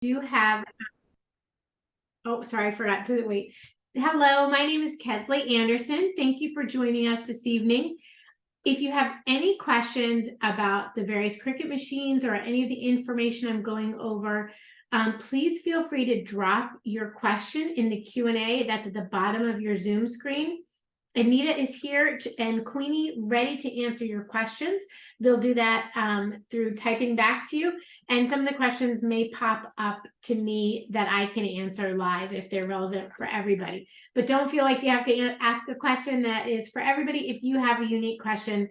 Do have, oh, sorry, I forgot to wait. Hello, my name is Kesley Anderson. Thank you for joining us this evening. If you have any questions about the various Cricut machines or any of the information I'm going over, please feel free to drop your question in the Q&A. That's at the bottom of your Zoom screen. Anita is here and Queenie ready to answer your questions. They'll do that through typing back to you. And some of the questions may pop up to me that I can answer live if they're relevant for everybody. But don't feel like you have to ask a question that is for everybody. If you have a unique question,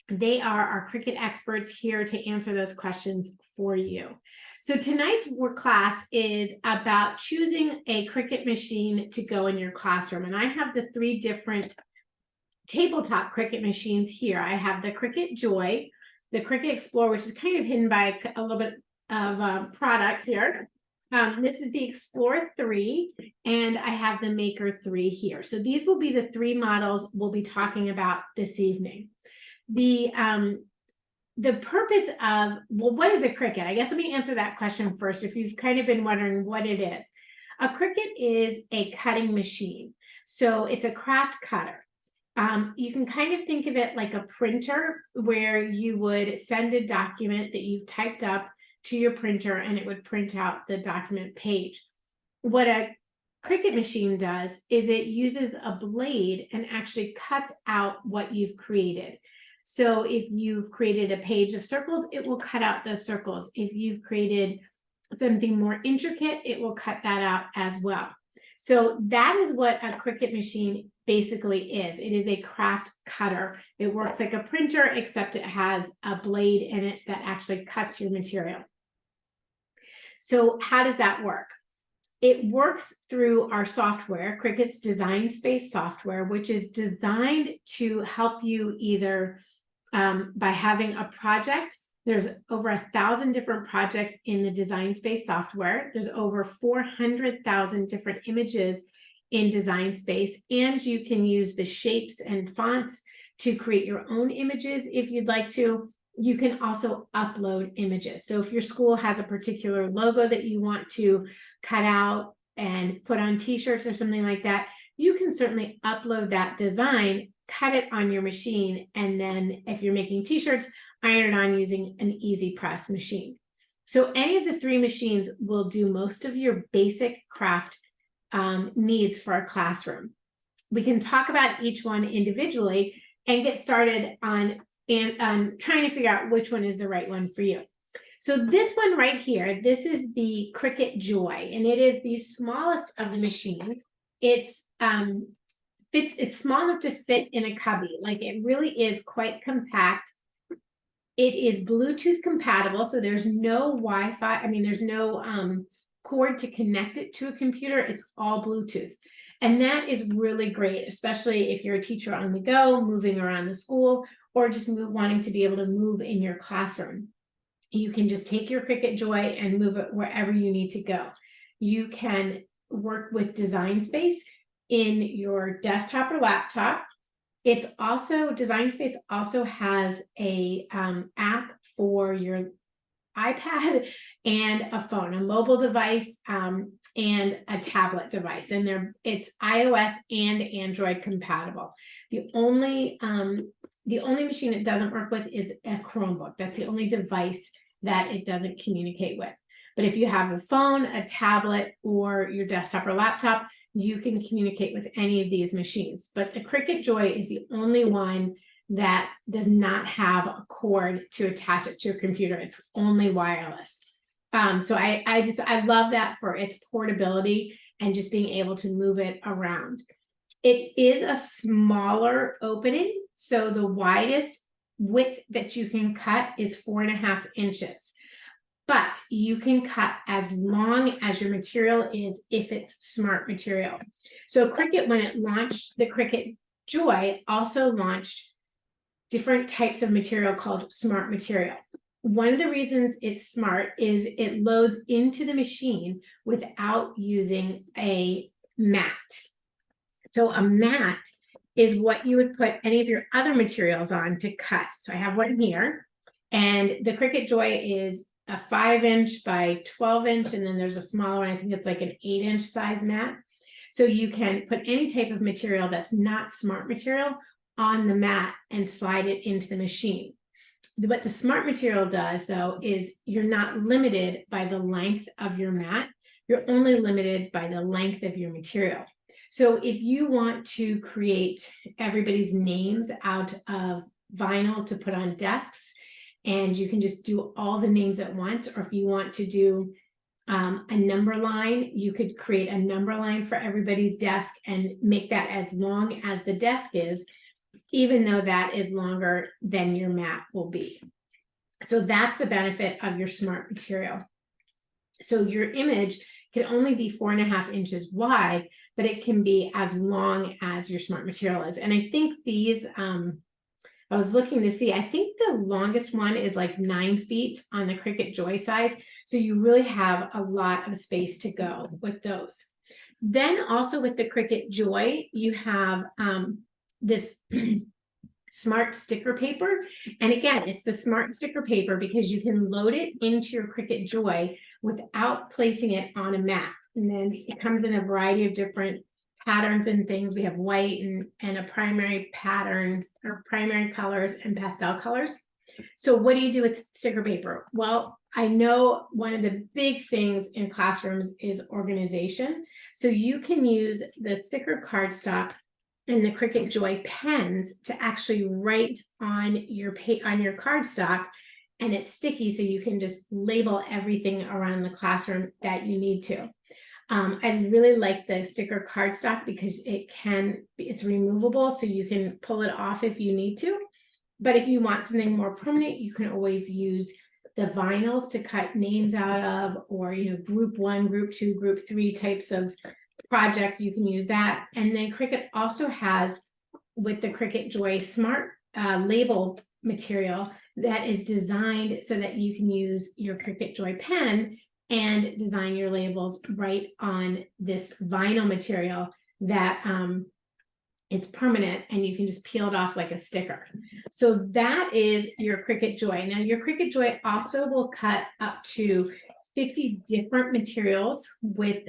they are our Cricut experts here to answer those questions for you. So tonight's work class is about choosing a Cricut machine to go in your classroom. And I have the 3 different tabletop Cricut machines here. I have the Cricut Joy, the Cricut Explore, which is kind of hidden by a little bit of product here. This is the Explore 3, and I have the Maker 3 here. So these will be the 3 models we'll be talking about this evening. The purpose of, well, what is a Cricut? I guess let me answer that question first, if you've kind of been wondering what it is. A Cricut is a cutting machine. So it's a craft cutter. You can kind of think of it like a printer where you would send a document that you've typed up to your printer and it would print out the document page. What a Cricut machine does is it uses a blade and actually cuts out what you've created. So if you've created a page of circles, it will cut out those circles. If you've created something more intricate, it will cut that out as well. So that is what a Cricut machine basically is. It is a craft cutter. It works like a printer, except it has a blade in it that actually cuts your material. So how does that work? It works through our software, Cricut's Design Space software, which is designed to help you either by having a project. There's over 1,000 different projects in the Design Space software. There's over 400,000 different images in Design Space, and you can use the shapes and fonts to create your own images if you'd like to. You can also upload images. So if your school has a particular logo that you want to cut out and put on t-shirts or something like that, you can certainly upload that design, cut it on your machine, and then if you're making t-shirts, iron it on using an easy press machine. So any of the 3 machines will do most of your basic craft needs for a classroom. We can talk about each one individually and get started on trying to figure out which one is the right one for you. So this one right here, this is the Cricut Joy, and it is the smallest of the machines. It's small enough to fit in a cubby. Like, it really is quite compact. It is Bluetooth compatible, so there's no Wi-Fi. I mean, there's no cord to connect it to a computer. It's all Bluetooth. And that is really great, especially if you're a teacher on the go, moving around the school, or just wanting to be able to move in your classroom. You can just take your Cricut Joy and move it wherever you need to go. You can work with Design Space in your desktop or laptop. It's also, Design Space also has a app for your iPad and a phone, a mobile device, and a tablet device, and it's iOS and Android compatible. The only machine it doesn't work with is a Chromebook. That's the only device that it doesn't communicate with. But if you have a phone, a tablet, or your desktop or laptop, you can communicate with any of these machines. But the Cricut Joy is the only one that does not have a cord to attach it to a computer. It's only wireless. So I love that for its portability and just being able to move it around. It is a smaller opening, so the widest width that you can cut is 4.5 inches. But you can cut as long as your material is, if it's smart material. So Cricut, when it launched the Cricut Joy, also launched different types of material called smart material. One of the reasons it's smart is it loads into the machine without using a mat. So a mat is what you would put any of your other materials on to cut. So I have one here, and the Cricut Joy is a 5-inch by 12-inch, and then there's a smaller one, I think it's like an 8-inch size mat. So you can put any type of material that's not smart material on the mat and slide it into the machine. What the smart material does, though, is you're not limited by the length of your mat. You're only limited by the length of your material. So if you want to create everybody's names out of vinyl to put on desks, and you can just do all the names at once, or if you want to do a number line, you could create a number line for everybody's desk and make that as long as the desk is, even though that is longer than your mat will be. So that's the benefit of your smart material. So your image can only be 4.5 inches wide, but it can be as long as your smart material is. And I think these, I was looking to see, I think the longest one is like 9 feet on the Cricut Joy size. So you really have a lot of space to go with those. Then also with the Cricut Joy, you have this smart sticker paper. And again, it's the smart sticker paper because you can load it into your Cricut Joy without placing it on a mat. And then it comes in a variety of different patterns and things. We have white and a primary pattern, or primary colors and pastel colors. So what do you do with sticker paper? Well, I know one of the big things in classrooms is organization. So you can use the sticker cardstock and the Cricut Joy pens to actually write on your cardstock, and it's sticky, so you can just label everything around the classroom that you need to. I really like the sticker cardstock because it's removable, so you can pull it off if you need to. But if you want something more permanent, you can always use the vinyls to cut names out of, or group 1, group 2, group 3 types of projects. You can use that. And then Cricut also has, with the Cricut Joy Smart label material, that is designed so that you can use your Cricut Joy pen and design your labels right on this vinyl material that it's permanent, and you can just peel it off like a sticker. So that is your Cricut Joy. Now your Cricut Joy also will cut up to 50 different materials with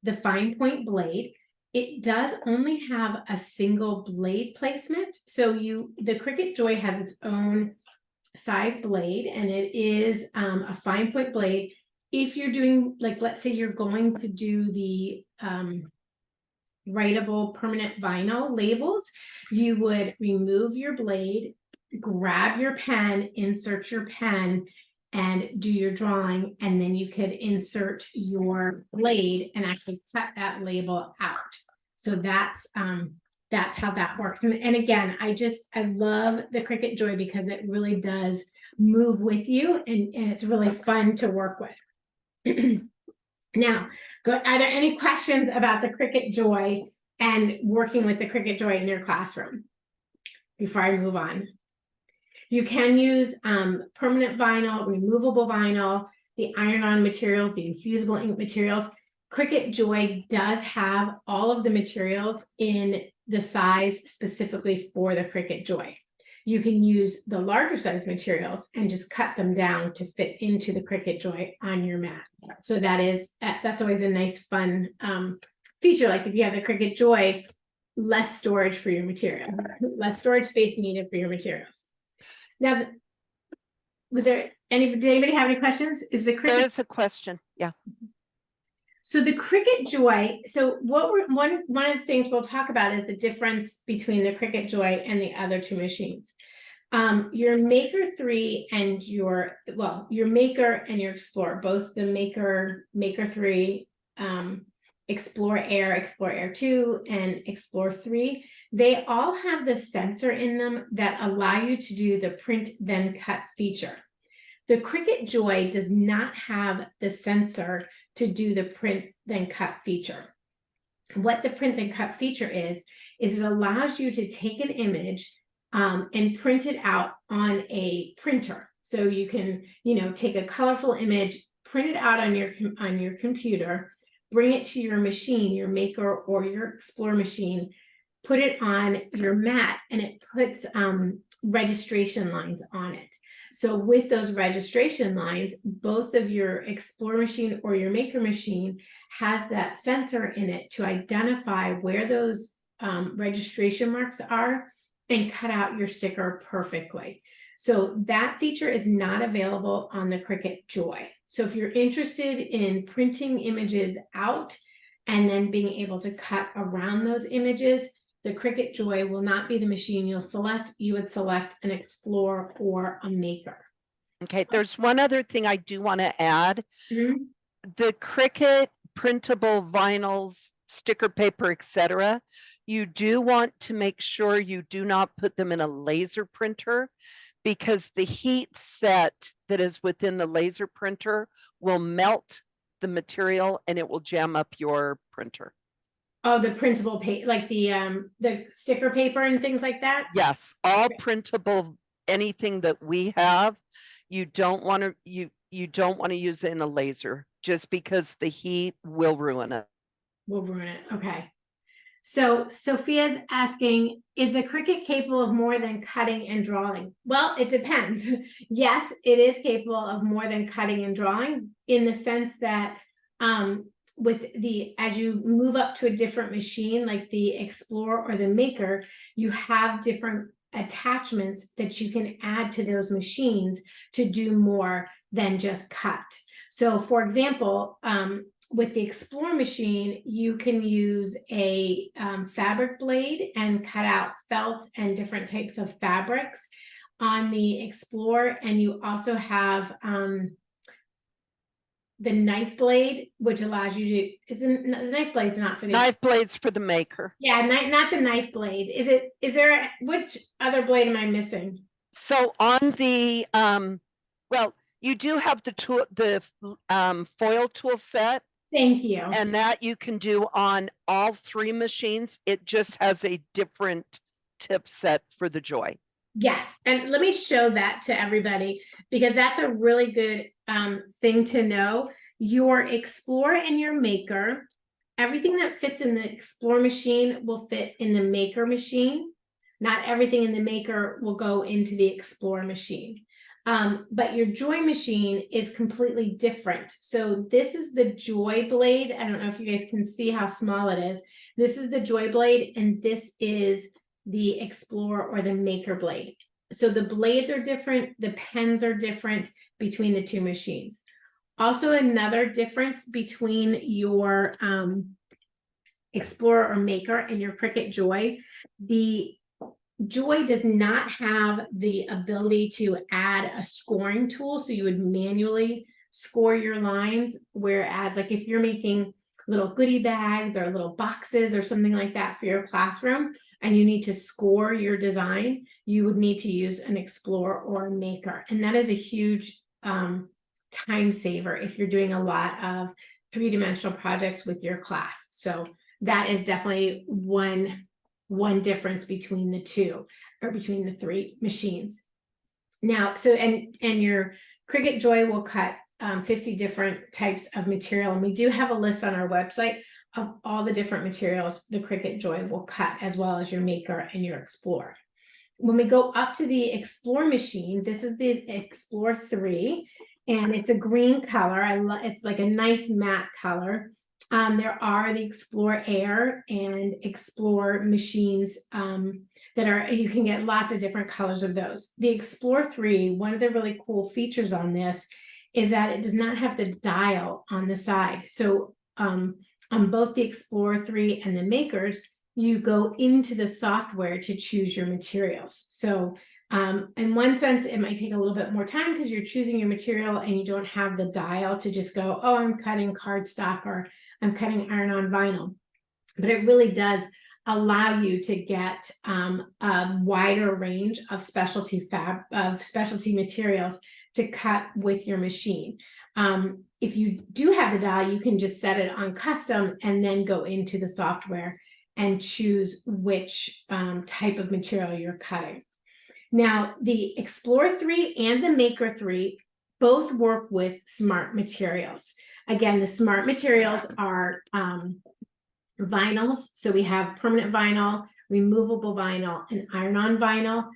the fine point blade. It does only have a single blade placement. So the Cricut Joy has its own size blade, and it is a fine point blade. If you're doing, like, let's say you're going to do the writable permanent vinyl labels, you would remove your blade, grab your pen, insert your pen, and do your drawing, and then you could insert your blade and actually cut that label out. So that's how that works. And again, I love the Cricut Joy because it really does move with you, and it's really fun to work with. Now, are there any questions about the Cricut Joy and working with the Cricut Joy in your classroom before I move on? You can use permanent vinyl, removable vinyl, the iron-on materials, the infusible ink materials. Cricut Joy does have all of the materials in the size specifically for the Cricut Joy. You can use the larger size materials and just cut them down to fit into the Cricut Joy on your mat. So that's always a nice, fun feature. Like if you have the Cricut Joy, less storage for your material, less storage space needed for your materials. Now, did anybody have any questions? There's a question. Yeah. So the Cricut Joy, so one of the things we'll talk about is the difference between the Cricut Joy and the other two machines. Your Maker 3 and your Maker and your Explorer, both the Maker 3, Explore Air 2, and Explore 3, they all have the sensor in them that allow you to do the print then cut feature. The Cricut Joy does not have the sensor to do the print then cut feature. What the print then cut feature is it allows you to take an image and print it out on a printer. So you can, take a colorful image, print it out on your computer, bring it to your machine, your Maker or your Explorer machine, put it on your mat, and it puts registration lines on it. So with those registration lines, both of your Explore machine or your Maker machine has that sensor in it to identify where those registration marks are and cut out your sticker perfectly. So that feature is not available on the Cricut Joy. So if you're interested in printing images out and then being able to cut around those images, the Cricut Joy will not be the machine you'll select. You would select an Explore or a Maker. Okay, there's one other thing I do want to add. Mhm. The Cricut printable vinyls, sticker paper, etc. You do want to make sure you do not put them in a laser printer, because the heat set that is within the laser printer will melt the material and it will jam up your printer. Oh, the printable paper, like the sticker paper and things like that? Yes, all printable, anything that we have, you don't want to you don't want to use it in a laser, just because the heat will ruin it. Will ruin it. Okay. So Sophia's asking, is a Cricut capable of more than cutting and drawing? Well, it depends. Yes, it is capable of more than cutting and drawing, in the sense that as you move up to a different machine, like the Explore or the Maker, you have different attachments that you can add to those machines to do more than just cut. So for example, with the Explore machine, you can use a fabric blade and cut out felt and different types of fabrics on the Explore. And you also have the knife blade, which allows you to, the knife blade's not for the Knife blades for the Maker. Yeah, not the knife blade. Which other blade am I missing? So on the well, you do have the tool, the foil tool set. Thank you. And that you can do on all 3 machines. It just has a different tip set for the Joy. Yes, and let me show that to everybody, because that's a really good thing to know. Your Explore and your Maker, everything that fits in the Explore machine will fit in the Maker machine. Not everything in the Maker will go into the Explore machine. But your Joy machine is completely different. So this is the Joy blade. I don't know if you guys can see how small it is. This is the Joy blade, and this is the Explore or the Maker blade. So the blades are different, the pens are different between the 2 machines. Also, another difference between your Explore or Maker and your Cricut Joy, the Joy does not have the ability to add a scoring tool, so you would manually score your lines, whereas like if you're making little goodie bags or little boxes or something like that for your classroom and you need to score your design, you would need to use an Explore or a Maker. And that is a huge time saver if you're doing a lot of 3-dimensional projects with your class. So that is definitely one difference between the 2, or between the 3 machines. Now, so and your Cricut Joy will cut 50 different types of material, and we do have a list on our website of all the different materials the Cricut Joy will cut, as well as your Maker and your Explore. When we go up to the Explore machine, this is the Explore 3, and it's a green color. It's like a nice matte color. There are the Explore Air and Explore machines that are, you can get lots of different colors of those. The Explore 3, one of the really cool features on this is that it does not have the dial on the side. So on both the Explore 3 and the Makers, you go into the software to choose your materials. So in one sense, it might take a little bit more time because you're choosing your material and you don't have the dial to just go, oh, I'm cutting cardstock or I'm cutting iron-on vinyl. But it really does allow you to get a wider range of specialty materials to cut with your machine. If you do have the dial, you can just set it on custom and then go into the software and choose which type of material you're cutting. Now, the Explore 3 and the Maker 3 both work with smart materials. Again, the smart materials are vinyls. So we have permanent vinyl, removable vinyl, and iron-on vinyl.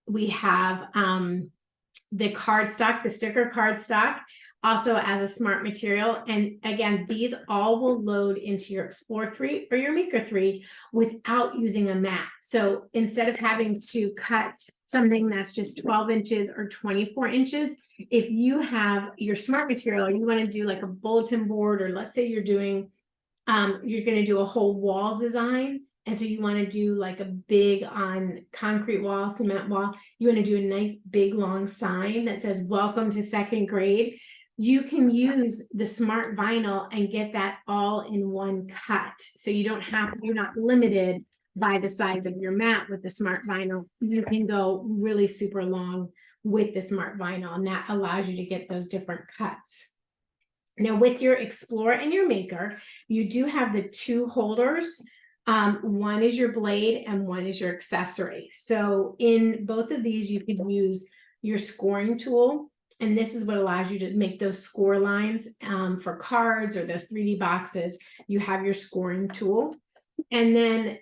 We have the cardstock, the sticker cardstock, also as a smart material. And again, these all will load into your Explore 3 or your Maker 3 without using a mat. So instead of having to cut something that's just 12 inches or 24 inches, if you have your smart material, you want to do like a bulletin board, or let's say you're doing, you're going to do a whole wall design. And so you want to do like a big on concrete wall, cement wall, you want to do a nice big long sign that says, welcome to second grade. You can use the smart vinyl and get that all in one cut. So you don't have, you're not limited by the size of your mat with the smart vinyl. You can go really super long with the smart vinyl, and that allows you to get those different cuts. Now with your Explore and your Maker, you do have the two holders. One is your blade and one is your accessory. So in both of these, you can use your scoring tool. And this is what allows you to make those score lines for cards or those 3D boxes. You have your scoring tool. And then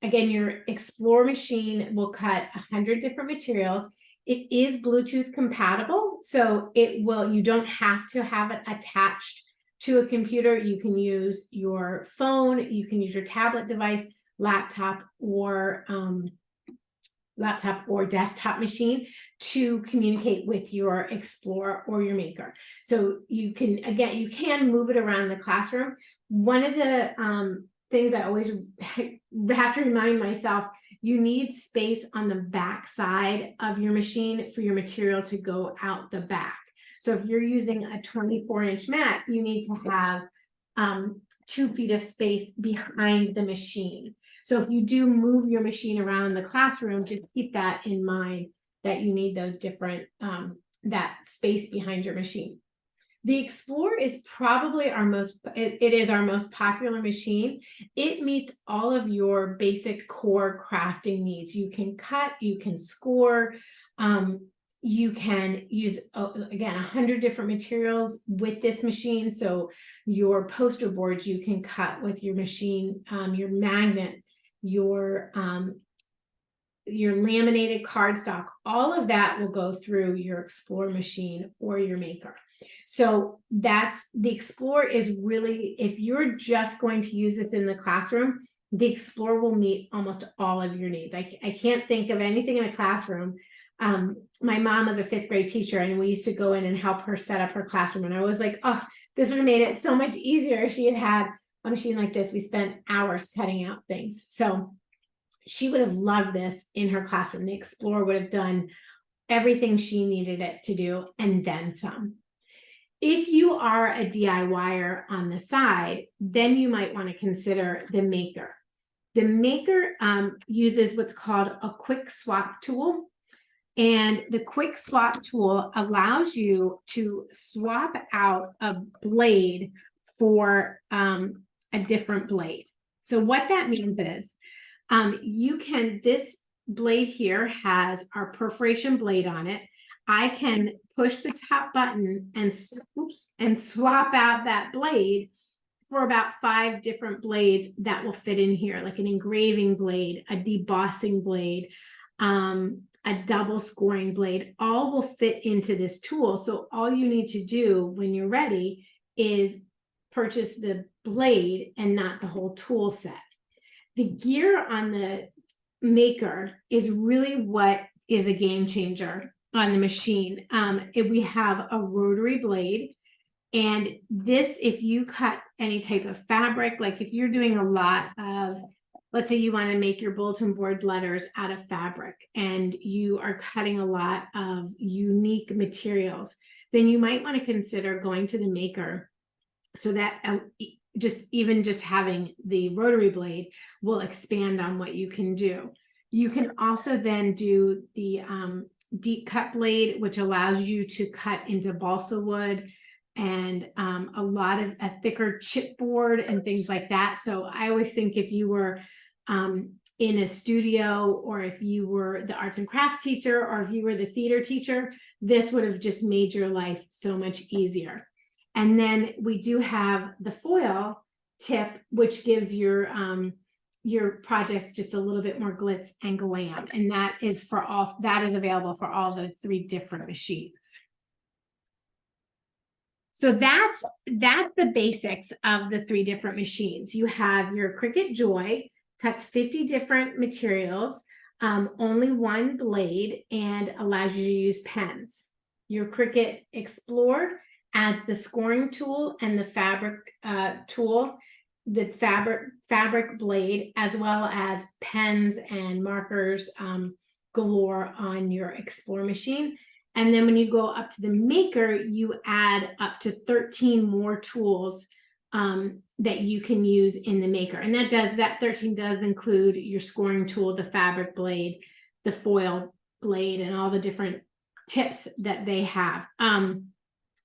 again, your Explore machine will cut 100 different materials. It is Bluetooth compatible, so it will, you don't have to have it attached to a computer. You can use your phone, you can use your tablet device, laptop or desktop machine to communicate with your Explore or your Maker. So you can, again, you can move it around the classroom. One of the things I always have to remind myself, you need space on the back side of your machine for your material to go out the back. So if you're using a 24-inch mat, you need to have 2 feet of space behind the machine. So if you do move your machine around the classroom, just keep that in mind, that you need those different, that space behind your machine. The Explore is probably our most, it is our most popular machine. It meets all of your basic core crafting needs. You can cut, you can score, you can use, again, 100 different materials with this machine. So your poster boards, you can cut with your machine, your magnet, your laminated cardstock, all of that will go through your Explore machine or your Maker. So that's, the Explore is really, if you're just going to use this in the classroom, the Explore will meet almost all of your needs. I can't think of anything in a classroom. My mom was a 5th grade teacher, and we used to go in and help her set up her classroom. And I was like, oh, this would have made it so much easier if she had had a machine like this. We spent hours cutting out things. So she would have loved this in her classroom. The Explore would have done everything she needed it to do and then some. If you are a DIYer on the side, then you might want to consider the Maker. The Maker uses what's called a quick swap tool. And the quick swap tool allows you to swap out a blade for a different blade. So what that means is you can, this blade here has our perforation blade on it. I can push the top button and swap out that blade for about 5 different blades that will fit in here, like an engraving blade, a debossing blade, a double scoring blade, all will fit into this tool. So all you need to do when you're ready is purchase the blade and not the whole tool set. The gear on the Maker is really what is a game changer on the machine. If we have a rotary blade, and this, if you cut any type of fabric, like if you're doing a lot of, let's say you want to make your bulletin board letters out of fabric and you are cutting a lot of unique materials, then you might want to consider going to the Maker, so that just having the rotary blade will expand on what you can do. You can also then do the deep cut blade, which allows you to cut into balsa wood and a lot of a thicker chipboard and things like that. So I always think if you were in a studio, or if you were the arts and crafts teacher, or if you were the theater teacher, this would have just made your life so much easier. And then we do have the foil tip, which gives your your projects just a little bit more glitz and glam. And that is available for all the 3 different machines. So that's the basics of the 3 different machines. You have your Cricut Joy, cuts 50 different materials, only 1 blade, and allows you to use pens. Your Cricut Explore adds the scoring tool and the fabric tool, the fabric blade, as well as pens and markers galore on your Explore machine. And then when you go up to the Maker, you add up to 13 more tools that you can use in the Maker. And that 13 does include your scoring tool, the fabric blade, the foil blade, and all the different tips that they have.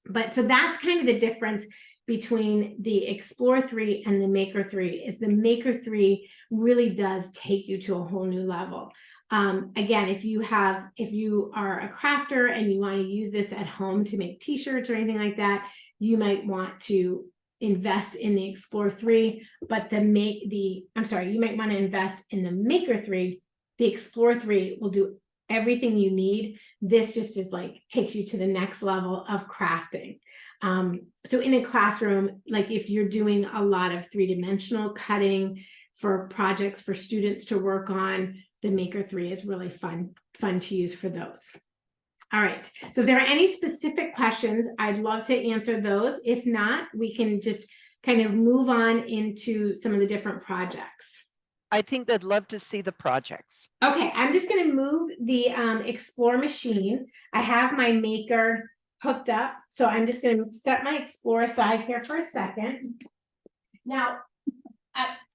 But so that's kind of the difference between the Explore 3 and the Maker 3, is the Maker 3 really does take you to a whole new level. Again, if you are a crafter and you want to use this at home to make t-shirts or anything like that, you might want to invest in the Explore 3, but you might want to invest in the Maker 3. The Explore 3 will do everything you need. This just is like takes you to the next level of crafting. So in a classroom, like if you're doing a lot of 3-dimensional cutting for projects for students to work on, the Maker 3 is really fun to use for those. All right, so if there are any specific questions, I'd love to answer those. If not, we can just kind of move on into some of the different projects. I think they'd love to see the projects. Okay, I'm just going to move the Explore machine. I have my Maker hooked up, so I'm just going to set my Explore aside here for a second. Now,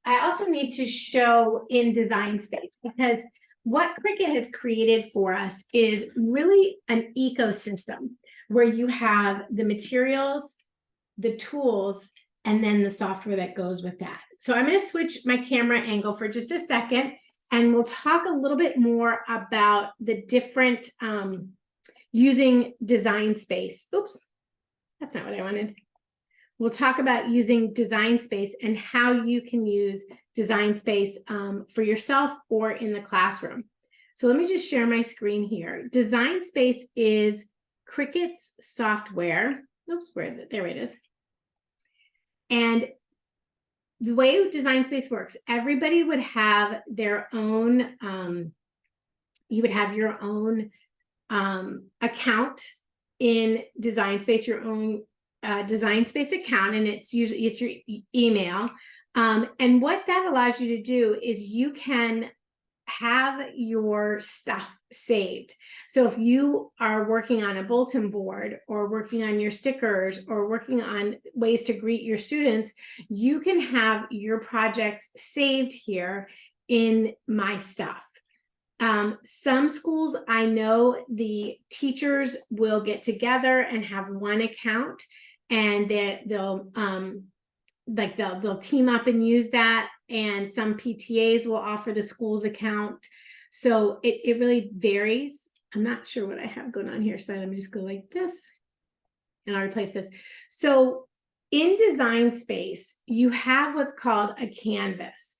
I also need to show in Design Space, because what Cricut has created for us is really an ecosystem where you have the materials, the tools, and then the software that goes with that. So I'm going to switch my camera angle for just a second, and we'll talk a little bit more about the different using Design Space. Oops, that's not what I wanted. We'll talk about using Design Space and how you can use Design Space for yourself or in the classroom. So let me just share my screen here. Design Space is Cricut's software. Oops, where is it? There it is. And the way Design Space works, everybody would have their own, you would have your own account in Design Space, your own Design Space account, and it's your email. And what that allows you to do is you can have your stuff saved. So if you are working on a bulletin board or working on your stickers or working on ways to greet your students, you can have your projects saved here in My Stuff. Some schools, I know the teachers will get together and have one account, and they'll team up and use that. And some PTAs will offer the school's account. So it really varies. I'm not sure what I have going on here. So let me just go like this, and I'll replace this. So in Design Space, you have what's called a canvas.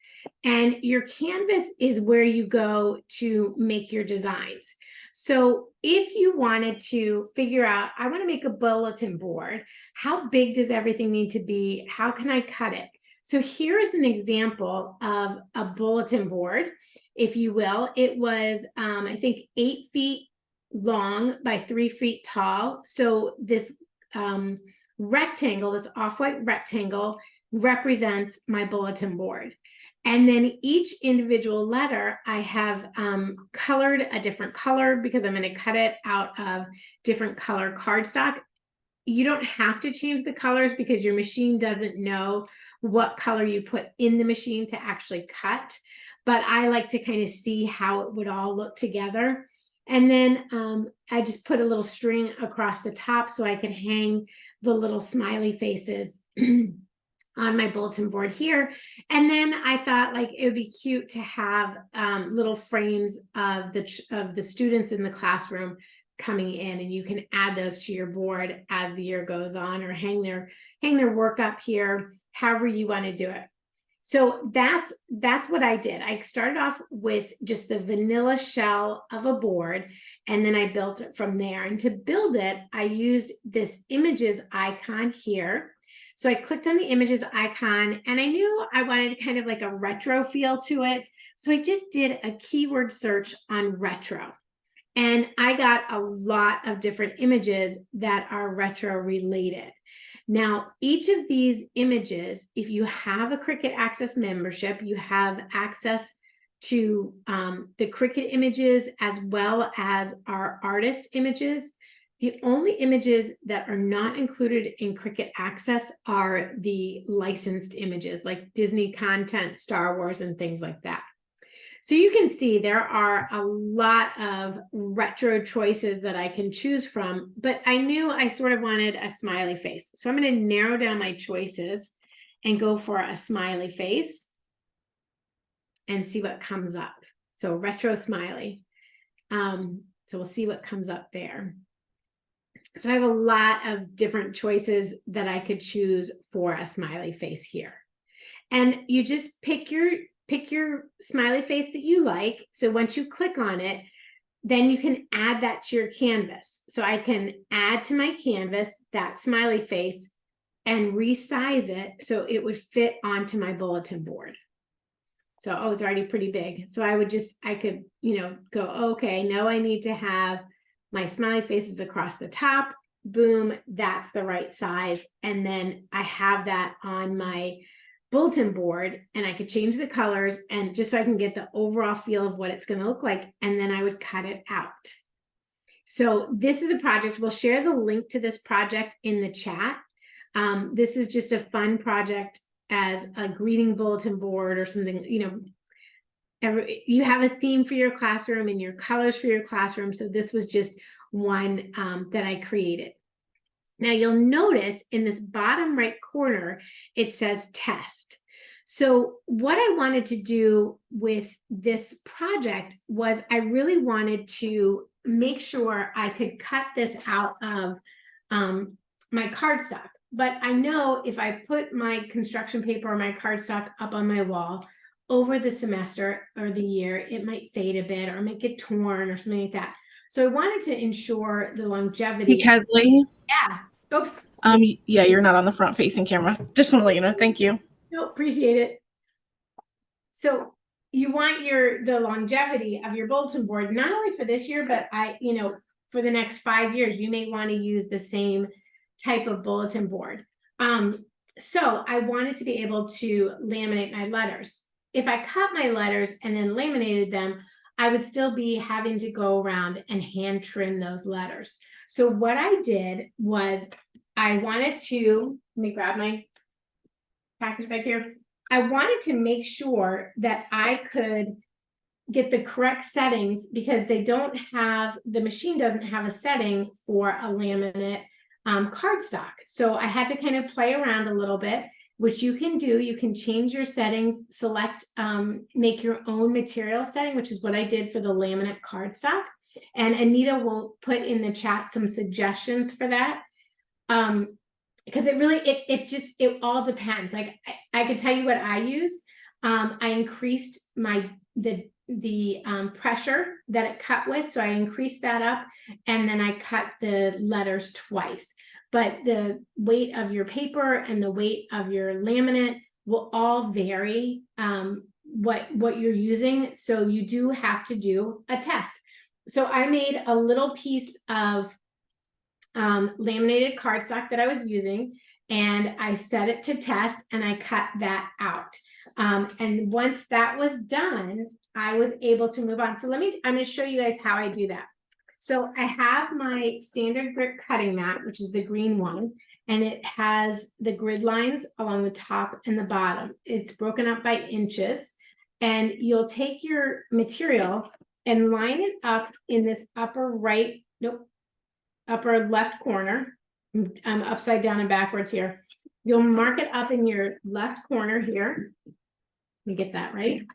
And your canvas is where you go to make your designs. So if you wanted to figure out, I want to make a bulletin board, how big does everything need to be? How can I cut it? So here is an example of a bulletin board, if you will. It was, I think, 8 feet long by 3 feet tall. So this rectangle, this off-white rectangle, represents my bulletin board. And then each individual letter, I have colored a different color because I'm going to cut it out of different color cardstock. You don't have to change the colors because your machine doesn't know what color you put in the machine to actually cut. But I like to kind of see how it would all look together. And then I just put a little string across the top so I could hang the little smiley faces on my bulletin board here. And then I thought like it would be cute to have little frames of the students in the classroom coming in, and you can add those to your board as the year goes on, or hang their work up here, however you want to do it. So that's what I did. I started off with just the vanilla shell of a board, and then I built it from there. And to build it, I used this images icon here. So I clicked on the images icon, and I knew I wanted kind of like a retro feel to it. So I just did a keyword search on retro. And I got a lot of different images that are retro related. Now, each of these images, if you have a Cricut Access membership, you have access to the Cricut images as well as our artist images. The only images that are not included in Cricut Access are the licensed images like Disney content, Star Wars, and things like that. So you can see there are a lot of retro choices that I can choose from, but I knew I sort of wanted a smiley face. So I'm going to narrow down my choices and go for a smiley face and see what comes up. So retro smiley. So we'll see what comes up there. So I have a lot of different choices that I could choose for a smiley face here. And you just pick your smiley face that you like. So once you click on it, then you can add that to your canvas. So I can add to my canvas that smiley face and resize it so it would fit onto my bulletin board. So, oh, it's already pretty big. So I could, go, okay, now I need to have my smiley faces across the top. Boom, that's the right size. And then I have that on my bulletin board, and I could change the colors, and just so I can get the overall feel of what it's going to look like, and then I would cut it out. So this is a project. We'll share the link to this project in the chat. This is just a fun project as a greeting bulletin board or something. You have a theme for your classroom and your colors for your classroom. So this was just one that I created. Now you'll notice in this bottom right corner, it says test. So what I wanted to do with this project was I really wanted to make sure I could cut this out of my cardstock. But I know if I put my construction paper or my cardstock up on my wall over the semester or the year, it might fade a bit or make it torn or something like that. So I wanted to ensure the longevity. Because Lee, Yeah. Oops. Yeah, you're not on the front facing camera. Just want to let you know. Thank you. No, appreciate it. So you want the longevity of your bulletin board, not only for this year, but for the next 5 years, you may want to use the same type of bulletin board. So I wanted to be able to laminate my letters. If I cut my letters and then laminated them, I would still be having to go around and hand trim those letters. So what I did was I wanted to, let me grab my package back here. I wanted to make sure that I could get the correct settings because the machine doesn't have a setting for a laminate cardstock. So I had to kind of play around a little bit, which you can do. You can change your settings, select, make your own material setting, which is what I did for the laminate cardstock. And Anita will put in the chat some suggestions for that. Because it all depends. Like I could tell you what I used. I increased the pressure that it cut with. So I increased that up, and then I cut the letters twice. But the weight of your paper and the weight of your laminate will all vary what you're using. So you do have to do a test. So I made a little piece of laminated cardstock that I was using, and I set it to test, and I cut that out. And once that was done, I was able to move on. So I'm going to show you guys how I do that. So I have my standard grit cutting mat, which is the green one, and it has the grid lines along the top and the bottom. It's broken up by inches, and you'll take your material and line it up in this upper left corner. I'm upside down and backwards here. You'll mark it up in your left corner here. Let me get that right.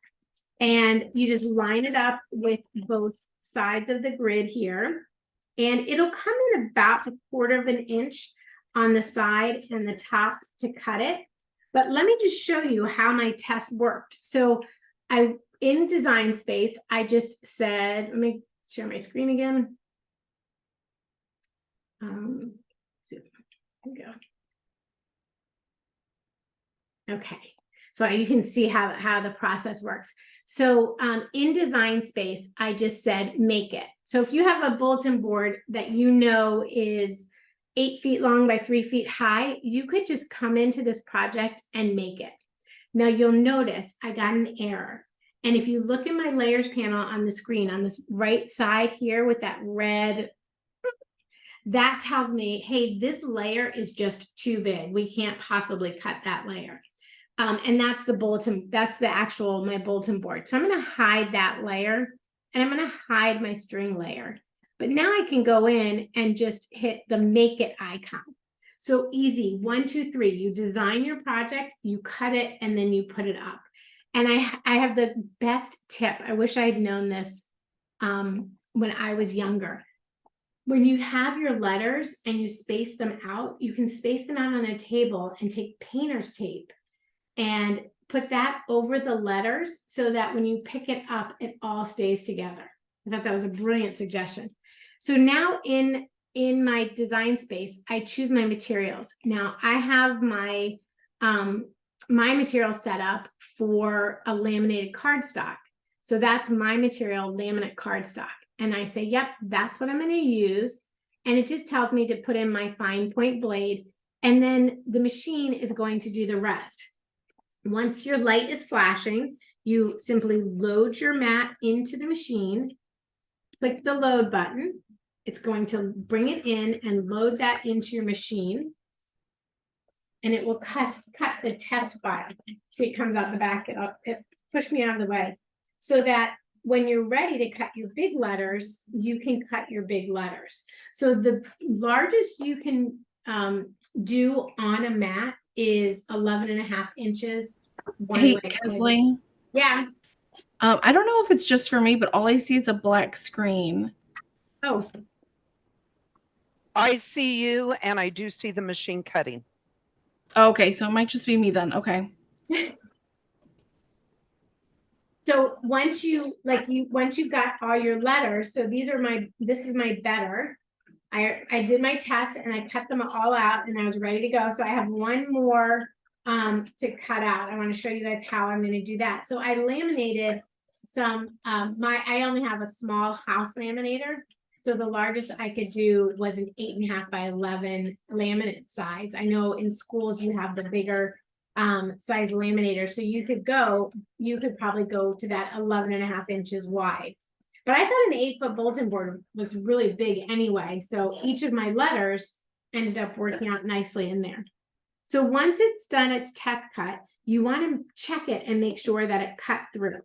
And you just line it up with both sides of the grid here. And it'll come in about 1/4 of an inch on the side and the top to cut it. But let me just show you how my test worked. So in Design Space, I just said, let me share my screen again. Here we go. Okay, so you can see how the process works. So in Design Space, I just said make it. So if you have a bulletin board that you know is 8 feet long by 3 feet high, you could just come into this project and make it. Now you'll notice I got an error. And if you look in my layers panel on the screen on this right side here with that red, that tells me, hey, this layer is just too big. We can't possibly cut that layer. And that's the bulletin, that's the actual, my bulletin board. So I'm going to hide that layer and I'm going to hide my string layer. But now I can go in and just hit the make it icon. So easy, 1, 2, 3, you design your project, you cut it, and then you put it up. And I have the best tip. I wish I had known this when I was younger. When you have your letters and you space them out, you can space them out on a table and take painter's tape and put that over the letters so that when you pick it up, it all stays together. I thought that was a brilliant suggestion. So now in my Design Space, I choose my materials. Now I have my material set up for a laminated cardstock. So that's my material, laminate cardstock. And I say, yep, that's what I'm going to use. And it just tells me to put in my fine point blade. And then the machine is going to do the rest. Once your light is flashing, you simply load your mat into the machine, click the load button. It's going to bring it in and load that into your machine. And it will cut the test file. See, it comes out the back. It pushed me out of the way so that when you're ready to cut your big letters, you can cut your big letters. So the largest you can do on a mat is 11.5 inches. Hey, Kathleen. Yeah. I don't know if it's just for me, but all I see is a black screen. Oh. I see you and I do see the machine cutting. Okay, so it might just be me then. Okay. So once you've got all your letters, so this is my better. I did my test and I cut them all out and I was ready to go. So I have one more to cut out. I want to show you guys how I'm going to do that. So I laminated some, I only have a small house laminator. So the largest I could do was an 8.5 by 11 laminate size. I know in schools you have the bigger size laminator. So you could probably go to that 11.5 inches wide. But I thought an 8-foot bulletin board was really big anyway. So each of my letters ended up working out nicely in there. So once it's done its test cut, you want to check it and make sure that it cut through.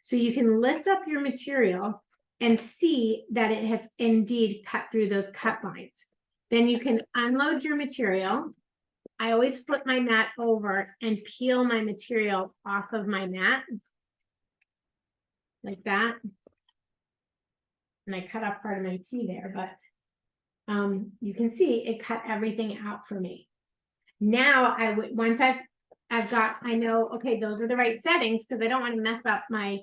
So you can lift up your material and see that it has indeed cut through those cut lines. Then you can unload your material. I always flip my mat over and peel my material off of my mat like that. And I cut off part of my T there, but you can see it cut everything out for me. Now once I know, okay, those are the right settings because I don't want to mess up my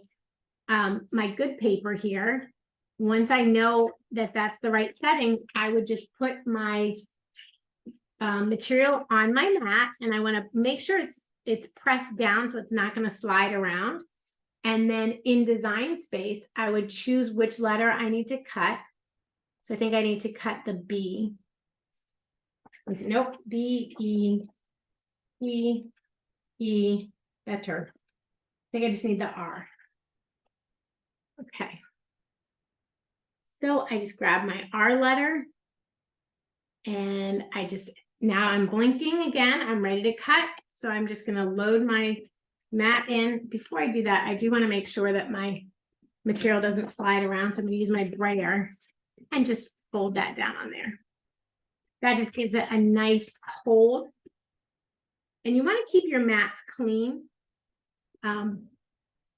my good paper here. Once I know that that's the right settings, I would just put my material on my mat and I want to make sure it's pressed down so it's not going to slide around. And then in Design Space, I would choose which letter I need to cut. So I think I need to cut the B. Nope, B, E, better. I think I just need the R. Okay. So I just grab my R letter and now I'm blinking again. I'm ready to cut. So I'm just going to load my mat in. Before I do that, I do want to make sure that my material doesn't slide around. So I'm going to use my brayer and just fold that down on there. That just gives it a nice hold. And you want to keep your mats clean.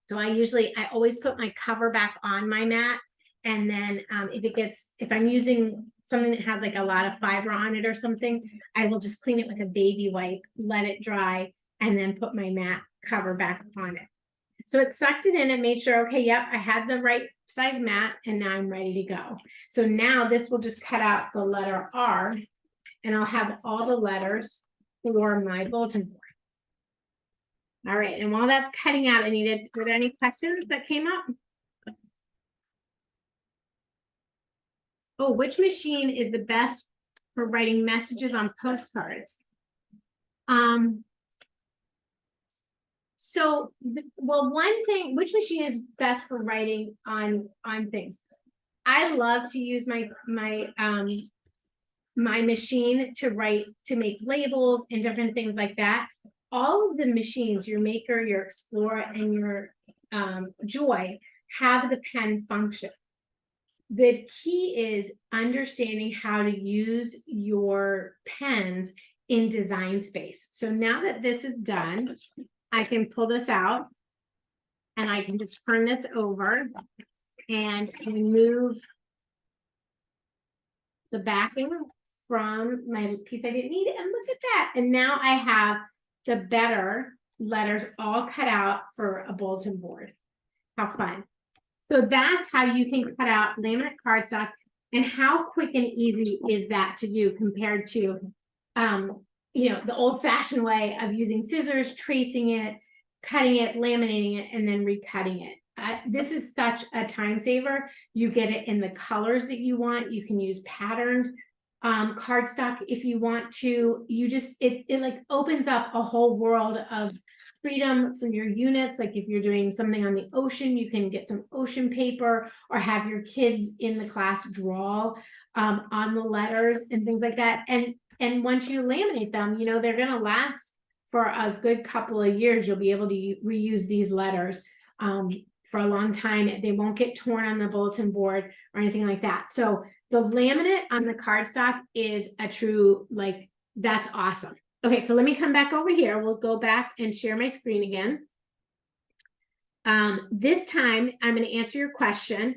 So I always put my cover back on my mat. And then if I'm using something that has like a lot of fiber on it or something, I will just clean it with a baby wipe, let it dry, and then put my mat cover back on it. So it sucked it in and made sure, okay, yep, I had the right size mat and now I'm ready to go. So now this will just cut out the letter R and I'll have all the letters for my bulletin board. All right, and while that's cutting out, were there any questions that came up? Oh, which machine is the best for writing messages on postcards? Well, one thing, which machine is best for writing on things? I love to use my machine to make labels and different things like that. All of the machines, your Maker, your Explorer, and your Joy, have the pen function. The key is understanding how to use your pens in Design Space. So now that this is done, I can pull this out and I can just turn this over and remove the backing from my piece I didn't need. And look at that. And now I have the better letters all cut out for a bulletin board. How fun. So that's how you can cut out laminate cardstock. And how quick and easy is that to do compared to, the old-fashioned way of using scissors, tracing it, cutting it, laminating it, and then recutting it. This is such a time saver. You get it in the colors that you want. You can use patterned cardstock if you want to. It like opens up a whole world of freedom for your units. Like if you're doing something on the ocean, you can get some ocean paper or have your kids in the class draw on the letters and things like that. And once you laminate them, they're going to last for a good couple of years. You'll be able to reuse these letters for a long time. They won't get torn on the bulletin board or anything like that. So the laminate on the cardstock is a true, that's awesome. Okay, so let me come back over here. We'll go back and share my screen again. This time, I'm going to answer your question.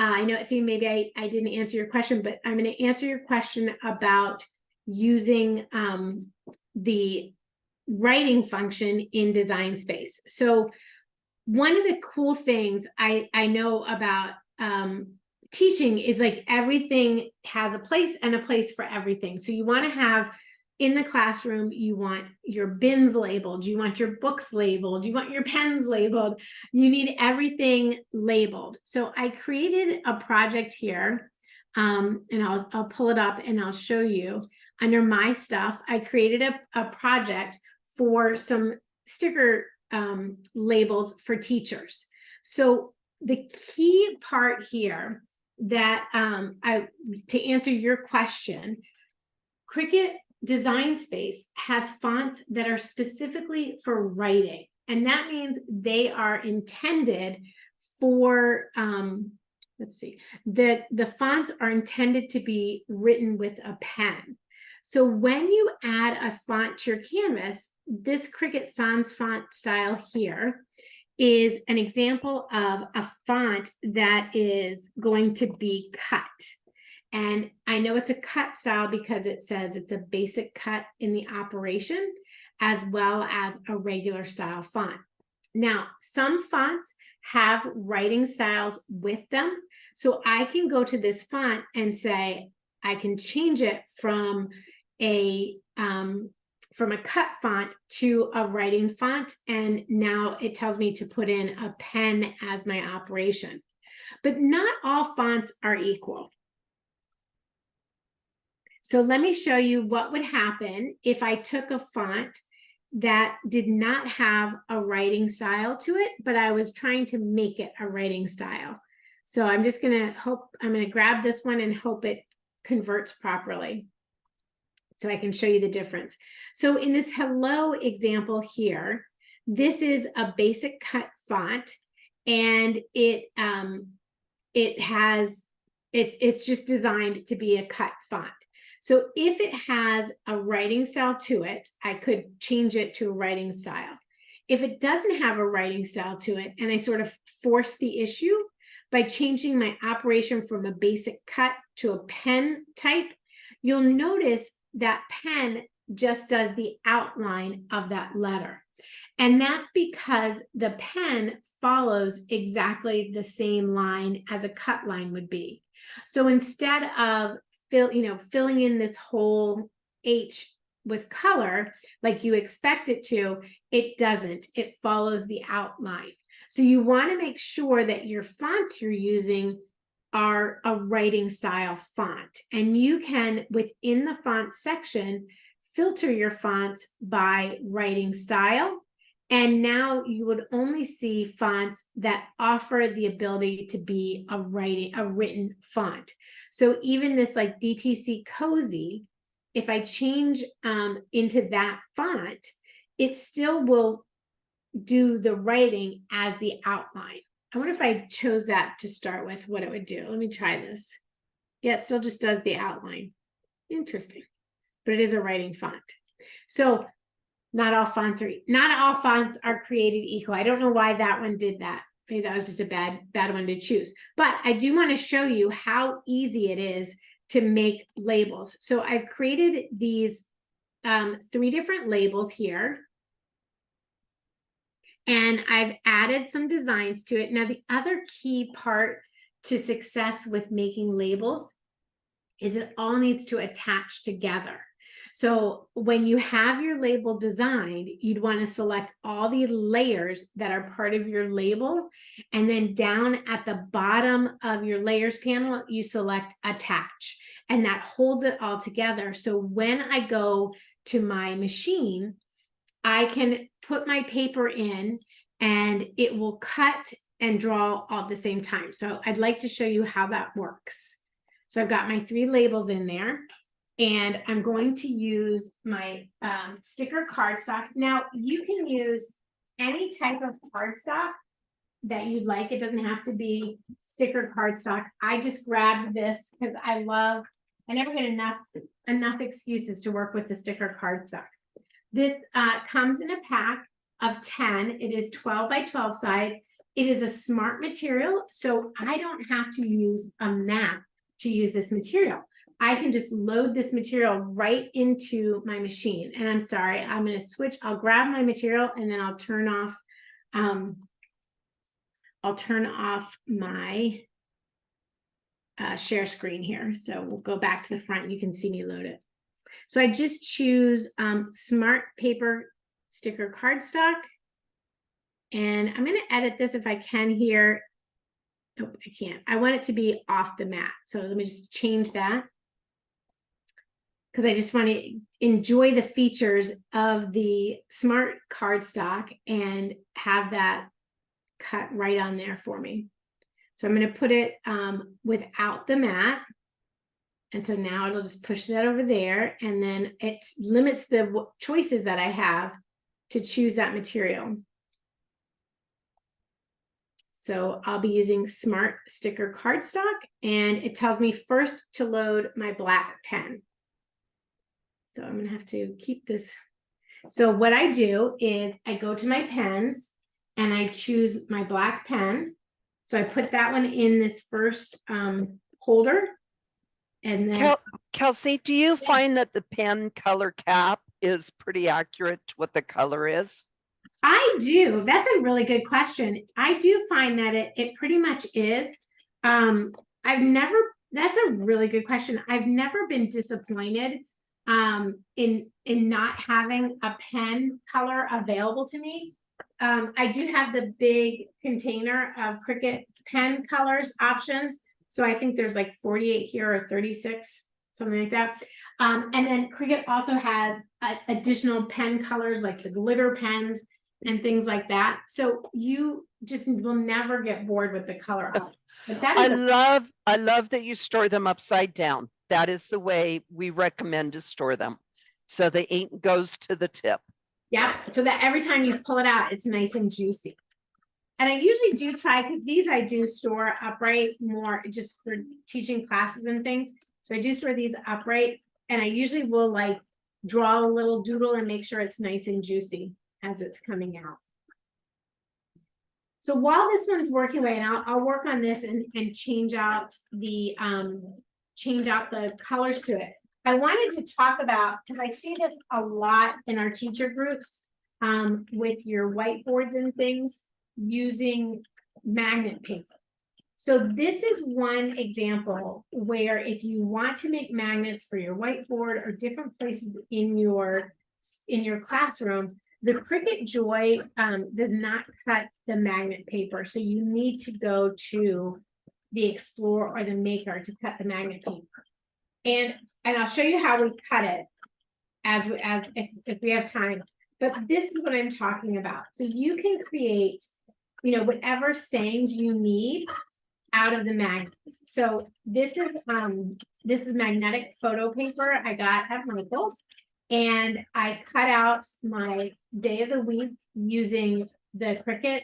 I know it seemed maybe I didn't answer your question, but I'm going to answer your question about using the writing function in Design Space. So one of the cool things I know about teaching is everything has a place and a place for everything. So you want to have in the classroom, you want your bins labeled, you want your books labeled, you want your pens labeled, you need everything labeled. So I created a project here, and I'll pull it up and I'll show you. Under my stuff, I created a project for some sticker labels for teachers. So the key part here that to answer your question, Cricut Design Space has fonts that are specifically for writing, and that means they are intended for let's see, the fonts are intended to be written with a pen. So when you add a font to your canvas, this Cricut Sans font style here is an example of a font that is going to be cut. And I know it's a cut style because it says it's a basic cut in the operation, as well as a regular style font. Now, some fonts have writing styles with them. So I can go to this font and say, I can change it from a cut font to a writing font. And now it tells me to put in a pen as my operation. But not all fonts are equal. So let me show you what would happen if I took a font that did not have a writing style to it, but I was trying to make it a writing style. So I'm just going to grab this one and hope it converts properly so I can show you the difference. So in this hello example here, this is a basic cut font, and it's just designed to be a cut font. So if it has a writing style to it, I could change it to a writing style. If it doesn't have a writing style to it, and I sort of force the issue by changing my operation from a basic cut to a pen type, you'll notice that pen just does the outline of that letter. And that's because the pen follows exactly the same line as a cut line would be. So instead of filling in this whole H with color like you expect it to, it doesn't. It follows the outline. So you want to make sure that your fonts you're using are a writing style font. And you can, within the font section, filter your fonts by writing style. And now you would only see fonts that offer the ability to be a written font. So even this like DTC Cozy, if I change into that font, it still will do the writing as the outline. I wonder if I chose that to start with, what it would do. Let me try this. Yeah, it still just does the outline. Interesting. But it is a writing font. So not all fonts are created equal. I don't know why that one did that. Maybe that was just a bad one to choose. But I do want to show you how easy it is to make labels. So I've created these 3 different labels here. And I've added some designs to it. Now, the other key part to success with making labels is it all needs to attach together. So when you have your label designed, you'd want to select all the layers that are part of your label. And then down at the bottom of your layers panel, you select attach. And that holds it all together. So when I go to my machine, I can put my paper in and it will cut and draw all at the same time. So I'd like to show you how that works. So I've got my 3 labels in there. And I'm going to use my sticker cardstock. Now, you can use any type of cardstock that you'd like. It doesn't have to be sticker cardstock. I just grabbed this because I never get enough excuses to work with the sticker cardstock. This comes in a pack of 10. It is 12 by 12 size. It is a smart material, so I don't have to use a mat to use this material. I can just load this material right into my machine. And I'm sorry, I'm going to switch. I'll grab my material and then I'll turn off my share screen here. So we'll go back to the front and you can see me load it. So I just choose Smart Paper Sticker Cardstock. And I'm going to edit this if I can here. Nope, I can't. I want it to be off the mat. So let me just change that, because I just want to enjoy the features of the smart cardstock and have that cut right on there for me. So I'm going to put it without the mat. And so now it'll just push that over there. And then it limits the choices that I have to choose that material. So I'll be using Smart Sticker Cardstock, and it tells me first to load my black pen. So I'm going to have to keep this. So what I do is I go to my pens and I choose my black pen. So I put that one in this first holder. And then Kelsey, do you find that the pen color cap is pretty accurate to what the color is? I do. That's a really good question. I do find that it pretty much is. That's a really good question. I've never been disappointed in not having a pen color available to me. I do have the big container of Cricut pen colors options. So I think there's like 48 here or 36, something like that. And then Cricut also has additional pen colors like the glitter pens and things like that. So you just will never get bored with the color option. But that is I love that you store them upside down. That is the way we recommend to store them. So the ink goes to the tip. Yeah, so that every time you pull it out, it's nice and juicy. And I usually do try, because these I do store upright more just for teaching classes and things. So I do store these upright, and I usually will like draw a little doodle and make sure it's nice and juicy as it's coming out. So while this one's working away, and I'll work on this and change out the colors to it. I wanted to talk about, because I see this a lot in our teacher groups, with your whiteboards and things using magnet paper. So this is one example where if you want to make magnets for your whiteboard or different places in your classroom, the Cricut Joy does not cut the magnet paper. So you need to go to the Explorer or the Maker to cut the magnet paper. And I'll show you how we cut it if we have time. But this is what I'm talking about. So you can create, whatever sayings you need out of the magnets. So this is magnetic photo paper I got at Michael's, and I cut out my day of the week using the Cricut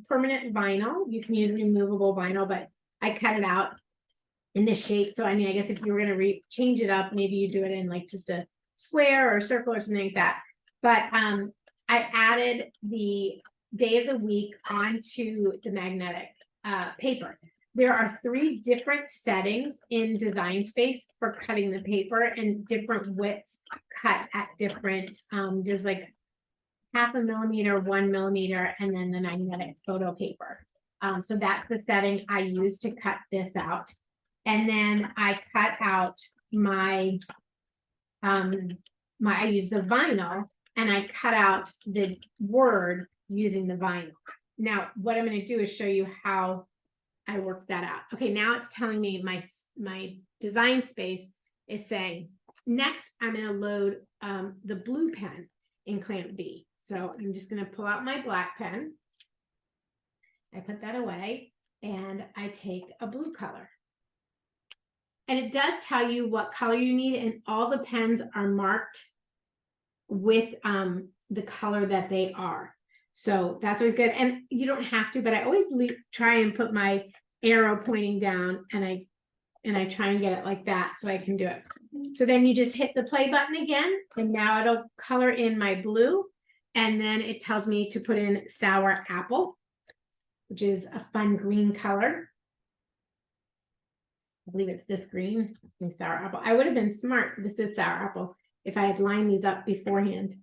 permanent vinyl. You can use removable vinyl, but I cut it out in this shape. So I mean, I guess if you were going to change it up, maybe you do it in like just a square or a circle or something like that. But I added the day of the week onto the magnetic paper. There are 3 different settings in Design Space for cutting the paper, and different widths cut at different, there's like 0.5 millimeter, 1 millimeter, and then the magnetic photo paper. So that's the setting I use to cut this out. And then I cut out I use the vinyl, and I cut out the word using the vinyl. Now, what I'm going to do is show you how I worked that out. Okay, now it's telling me my Design Space is saying, next I'm going to load the blue pen in clamp B. So I'm just going to pull out my black pen. I put that away, and I take a blue color. And it does tell you what color you need, and all the pens are marked with the color that they are. So that's always good. And you don't have to, but I always try and put my arrow pointing down, and I try and get it like that so I can do it. So then you just hit the play button again, and now it'll color in my blue. And then it tells me to put in sour apple, which is a fun green color. I believe it's this green, sour apple. I would have been smart. This is sour apple if I had lined these up beforehand.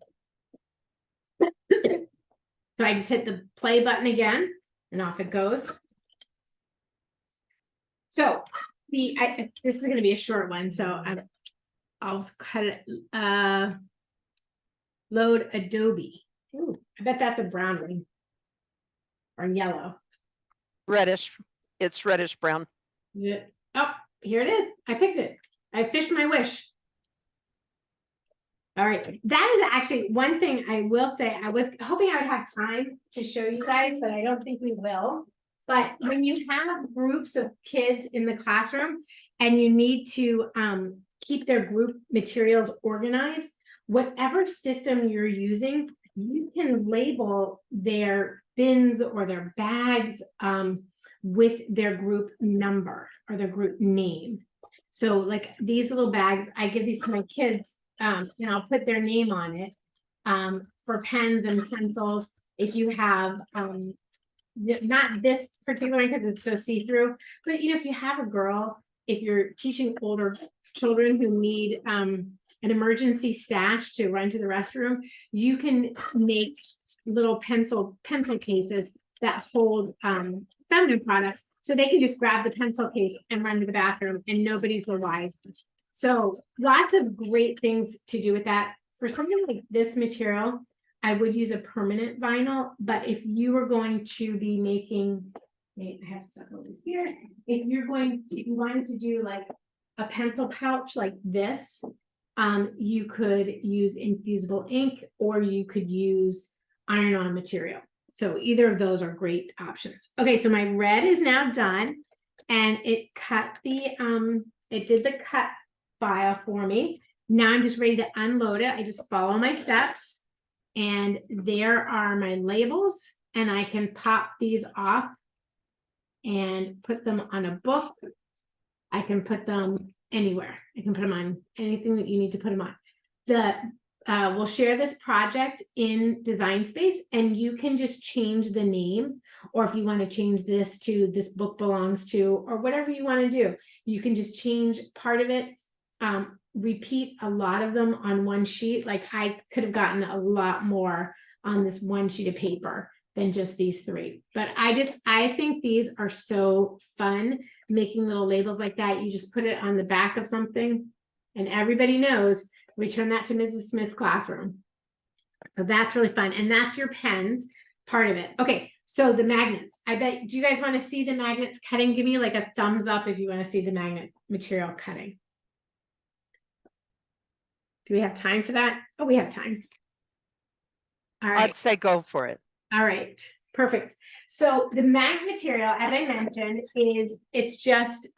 So I just hit the play button again, and off it goes. So this is going to be a short one, so I'll cut it. Load Adobe. Ooh, I bet that's a brown one or yellow. Reddish. It's reddish brown. Yeah. Oh, here it is. I picked it. I fished my wish. All right. That is actually one thing I will say. I was hoping I would have time to show you guys, but I don't think we will. But when you have groups of kids in the classroom and you need to keep their group materials organized, whatever system you're using, you can label their bins or their bags with their group number or their group name. So like these little bags, I give these to my kids, and I'll put their name on it for pens and pencils. If you have, not this particular one because it's so see-through, but if you have a girl, if you're teaching older children who need an emergency stash to run to the restroom, you can make little pencil cases that hold feminine products, so they can just grab the pencil case and run to the bathroom and nobody's the wise. So lots of great things to do with that. For something like this material, I would use a permanent vinyl, but if you were going to be making, I have stuff over here. If you wanted to do like a pencil pouch like this, you could use infusible ink, or you could use iron-on material. So either of those are great options. Okay, so my red is now done, and it cut it did the cut file for me. Now I'm just ready to unload it. I just follow my steps, and there are my labels, and I can pop these off and put them on a book. I can put them anywhere. I can put them on anything that you need to put them on. We'll share this project in Design Space, and you can just change the name, or if you want to change this to "this book belongs to," or whatever you want to do, you can just change part of it. repeat a lot of them on one sheet. Like I could have gotten a lot more on this one sheet of paper than just these 3. But I think these are so fun, making little labels like that. You just put it on the back of something and everybody knows, return that to Mrs. Smith's classroom. So that's really fun. And that's your pens part of it. Okay, so the magnets. I bet, do you guys want to see the magnets cutting? Give me like a thumbs up if you want to see the magnet material cutting. Do we have time for that? Oh, we have time. All right. I'd say go for it. All right, perfect. So the magnet material, as I mentioned, it's just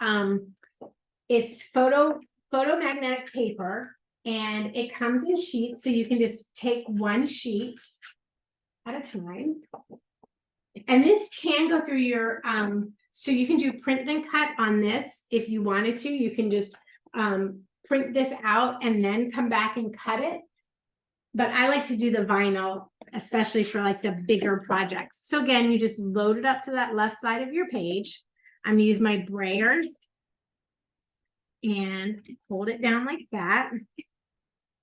it's photomagnetic paper, and it comes in sheets, so you can just take one sheet at a time. And this can go through your so you can do print then cut on this if you wanted to. You can just print this out and then come back and cut it. But I like to do the vinyl, especially for like the bigger projects. So again, you just load it up to that left side of your page. I'm gonna use my brayer and hold it down like that.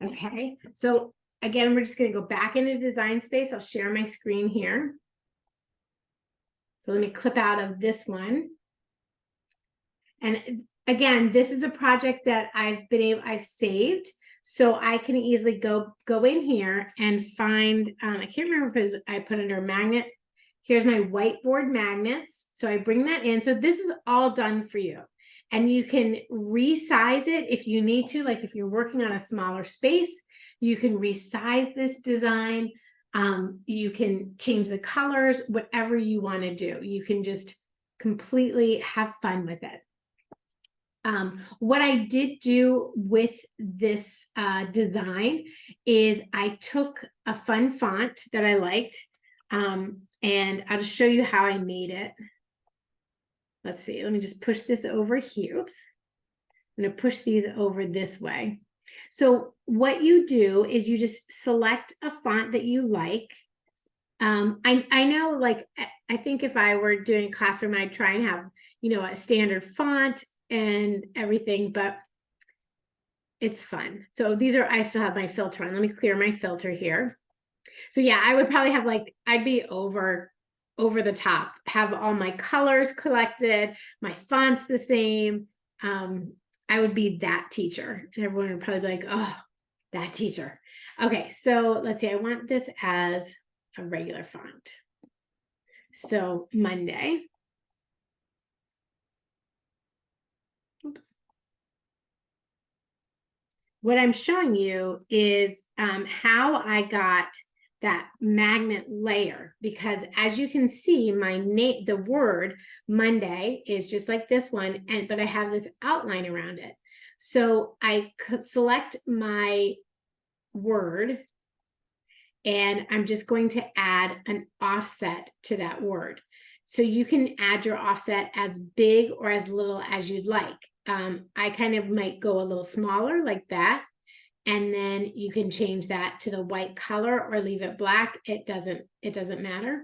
Okay, so again, we're just gonna go back into design space. I'll share my screen here. So let me clip out of this one. And again, this is a project that I've saved. So I can easily go in here and find, I can't remember if I put under a magnet. Here's my whiteboard magnets. So I bring that in. So this is all done for you. And you can resize it if you need to, like if you're working on a smaller space, you can resize this design. You can change the colors, whatever you want to do. You can just completely have fun with it. What I did do with this design is I took a fun font that I liked, and I'll just show you how I made it. Let's see, let me just push this over here. Oops. I'm going to push these over this way. So what you do is you just select a font that you like. I know, like, I think if I were doing a classroom, I'd try and have, a standard font and everything, but it's fun. So these are, I still have my filter on. Let me clear my filter here. So yeah, I would probably have I'd be over the top, have all my colors collected, my fonts the same. I would be that teacher, and everyone would probably be like, oh, that teacher. Okay, so let's see, I want this as a regular font. So Monday. Oops. What I'm showing you is how I got that magnet layer, because as you can see, the word Monday is just like this one, but I have this outline around it. So I select my word, and I'm just going to add an offset to that word. So you can add your offset as big or as little as you'd like. I kind of might go a little smaller like that. And then you can change that to the white color or leave it black. It doesn't matter.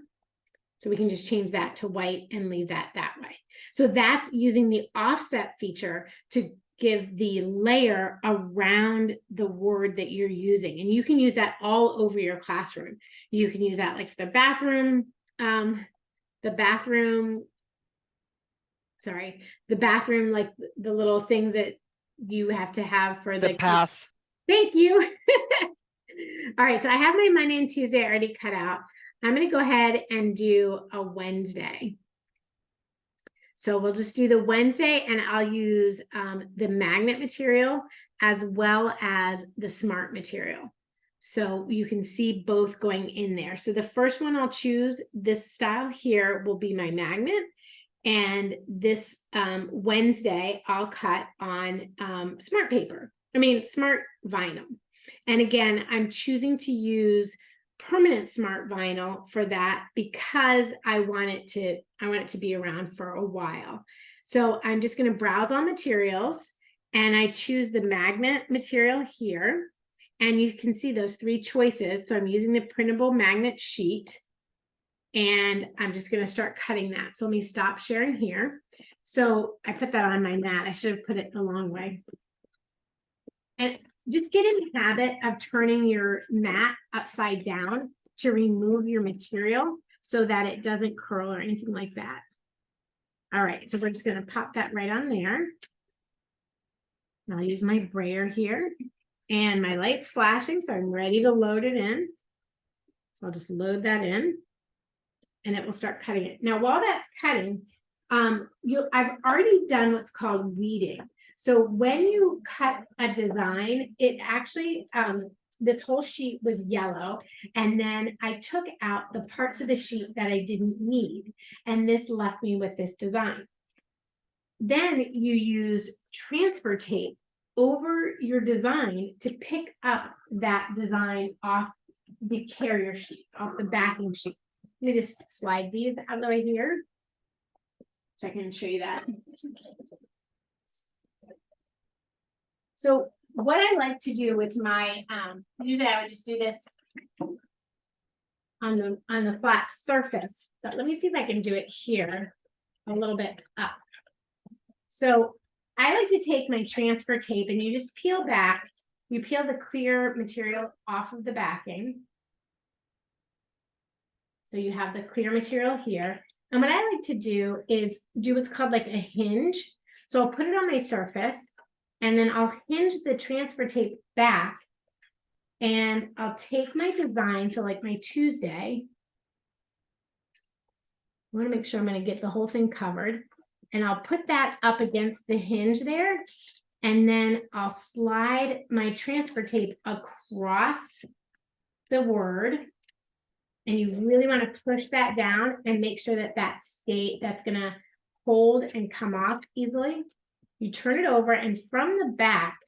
So we can just change that to white and leave that way. So that's using the offset feature to give the layer around the word that you're using. And you can use that all over your classroom. You can use that like for the bathroom, like the little things that you have to have for the path. Thank you. All right, so I have my Monday and Tuesday already cut out. I'm going to go ahead and do a Wednesday. So we'll just do the Wednesday, and I'll use the magnet material as well as the smart material. So you can see both going in there. So the first one I'll choose, this style here, will be my magnet. And this Wednesday, I'll cut on smart vinyl. And again, I'm choosing to use permanent smart vinyl for that because I want it to be around for a while. So I'm just going to browse on materials, and I choose the magnet material here. And you can see those 3 choices. So I'm using the printable magnet sheet, and I'm just going to start cutting that. So let me stop sharing here. So I put that on my mat. I should have put it the long way. And just get in the habit of turning your mat upside down to remove your material so that it doesn't curl or anything like that. All right, so we're just gonna pop that right on there. And I'll use my brayer here, and my light's flashing, so I'm ready to load it in. So I'll just load that in, and it will start cutting it. Now, while that's cutting, I've already done what's called weeding. So when you cut a design, it actually, this whole sheet was yellow, and then I took out the parts of the sheet that I didn't need, and this left me with this design. Then you use transfer tape over your design to pick up that design off the carrier sheet, off the backing sheet. Let me just slide these out of the way here so I can show you that. So what I like to do with my, usually I would just do this on the flat surface, but let me see if I can do it here a little bit up. So I like to take my transfer tape and you just peel back, you peel the clear material off of the backing. So you have the clear material here. And what I like to do is do what's called like a hinge. So I'll put it on my surface and then I'll hinge the transfer tape back and I'll take my design, so like my Tuesday. I want to make sure I'm going to get the whole thing covered. And I'll put that up against the hinge there. And then I'll slide my transfer tape across the word. And you really want to push that down and make sure that that's going to hold and come off easily. You turn it over, and from the back,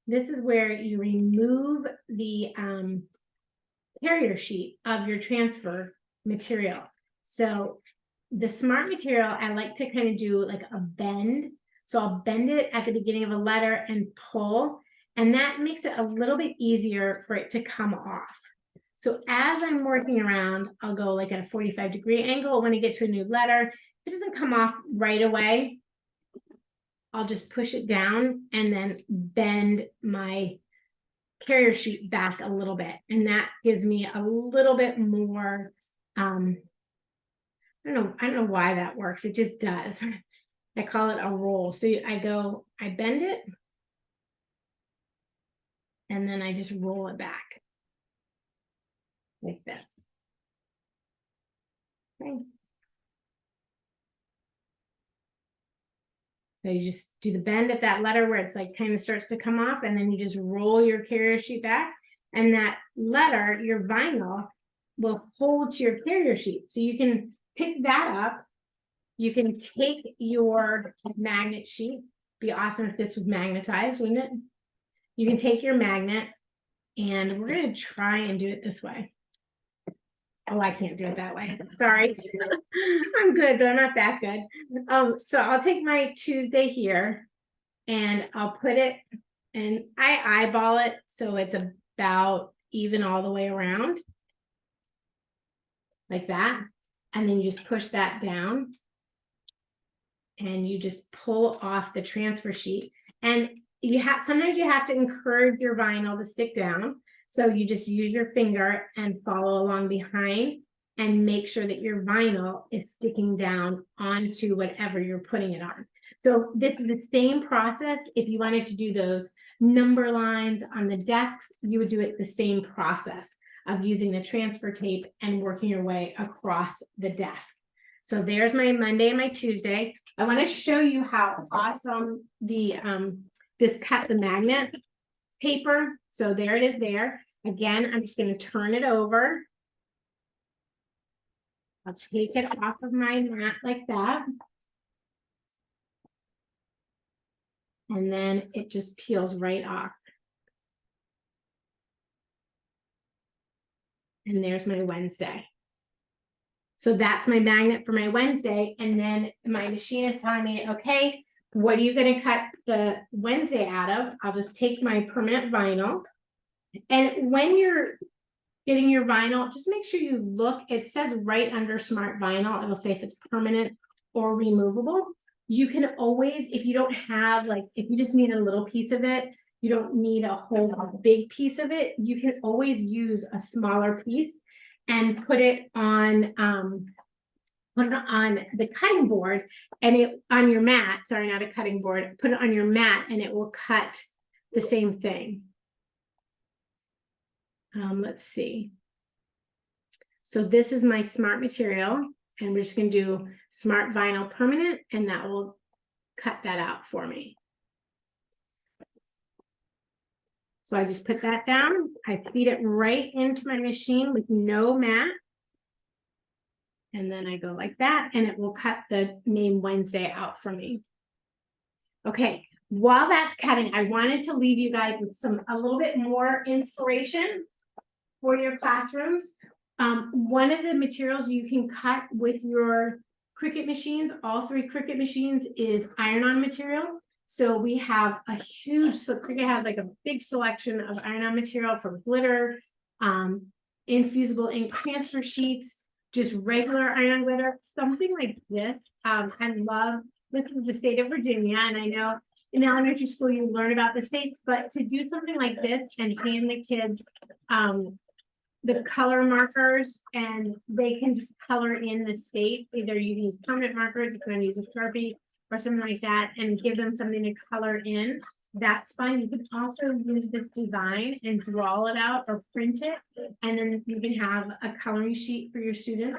this is where you remove the carrier sheet of your transfer material. So the smart material, I like to kind of do like a bend. So I'll bend it at the beginning of a letter and pull, and that makes it a little bit easier for it to come off. So as I'm working around, I'll go like at a 45-degree angle. When I get to a new letter, if it doesn't come off right away, I'll just push it down and then bend my carrier sheet back a little bit. And that gives me a little bit more, I don't know why that works. It just does. I call it a roll. So I bend it, and then I just roll it back like this. Okay. So you just do the bend at that letter where it's like kind of starts to come off, and then you just roll your carrier sheet back, and that letter, your vinyl, will hold to your carrier sheet. So you can pick that up. You can take your magnet sheet. Be awesome if this was magnetized, wouldn't it? You can take your magnet, and we're going to try and do it this way. Oh, I can't do it that way. Sorry. I'm good, but I'm not that good. So I'll take my Tuesday here and I'll put it, and I eyeball it so it's about even all the way around. Like that. And then you just push that down. And you just pull off the transfer sheet. And sometimes you have to encourage your vinyl to stick down. So you just use your finger and follow along behind and make sure that your vinyl is sticking down onto whatever you're putting it on. So this is the same process. If you wanted to do those number lines on the desks, you would do it the same process of using the transfer tape and working your way across the desk. So there's my Monday and my Tuesday. I want to show you how awesome this cut the magnet paper. So there it is there. Again, I'm just going to turn it over. I'll take it off of my mat like that. And then it just peels right off. And there's my Wednesday. So that's my magnet for my Wednesday. And then my machine is telling me, okay, what are you going to cut the Wednesday out of? I'll just take my permanent vinyl. And when you're getting your vinyl, just make sure you look. It says right under smart vinyl, it'll say if it's permanent or removable. You can always, if you don't have, like, if you just need a little piece of it, you don't need a whole big piece of it. You can always use a smaller piece and put it on the cutting board, and it on your mat, sorry, not a cutting board, put it on your mat and it will cut the same thing. Let's see. So this is my smart material, and we're just going to do smart vinyl permanent, and that will cut that out for me. So I just put that down. I feed it right into my machine with no mat. And then I go like that, and it will cut the name Wednesday out for me. Okay, while that's cutting, I wanted to leave you guys with a little bit more inspiration for your classrooms. One of the materials you can cut with your Cricut machines, all 3 Cricut machines, is iron-on material. So we have a huge, so Cricut has like a big selection of iron-on material, from glitter, infusible ink transfer sheets, just regular iron-on glitter, something like this. I love, this is the state of Virginia, and I know in elementary school you learn about the states, but to do something like this and hand the kids the color markers, and they can just color in the state, either you can use permanent markers, you can use a Sharpie or something like that, and give them something to color in. That's fine. You can also use this design and draw it out or print it, and then you can have a coloring sheet for your student.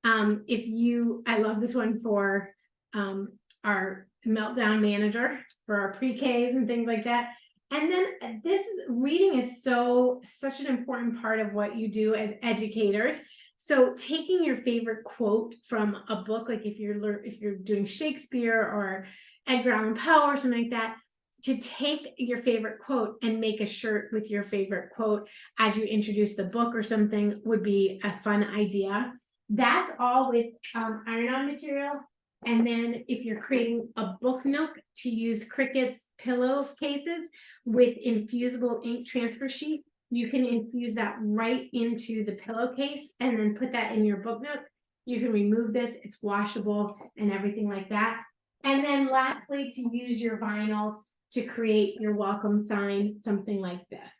I love this one for our meltdown manager for our pre-Ks and things like that. And then reading is such an important part of what you do as educators. So taking your favorite quote from a book, like if you're doing Shakespeare or Edgar Allan Poe or something like that, to take your favorite quote and make a shirt with your favorite quote as you introduce the book or something would be a fun idea. That's all with iron-on material. And then if you're creating a book nook, to use Cricut's pillowcases with infusible ink transfer sheet, you can infuse that right into the pillowcase and then put that in your book nook. You can remove this, it's washable and everything like that. And then lastly, to use your vinyls to create your welcome sign, something like this.